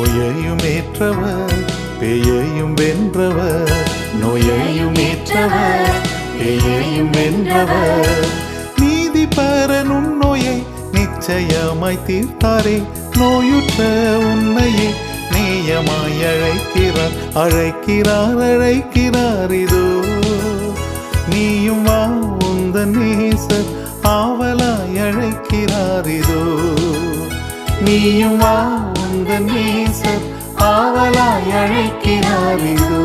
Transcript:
நோயையும் ஏற்றவர் பேயையும் வென்றவர், நோயையும் ஏற்றவர் பேயையும் வென்றவர். நீதி பெற நுண்ணோயை நிச்சயமாய் தீர்த்தாரே, நோயுற்ற உன்னையே நேயமாய் அழைக்கிறார் அழைக்கிறார் அழைக்கிறார். இதோ நீயும் வா, உந்தன் நேசர் ஆவலாய் அழைக்கிறார். இதோ நீயும் வா, உந்தன் நேசர் ஆவலாய் அழைக்கிறார். இதோ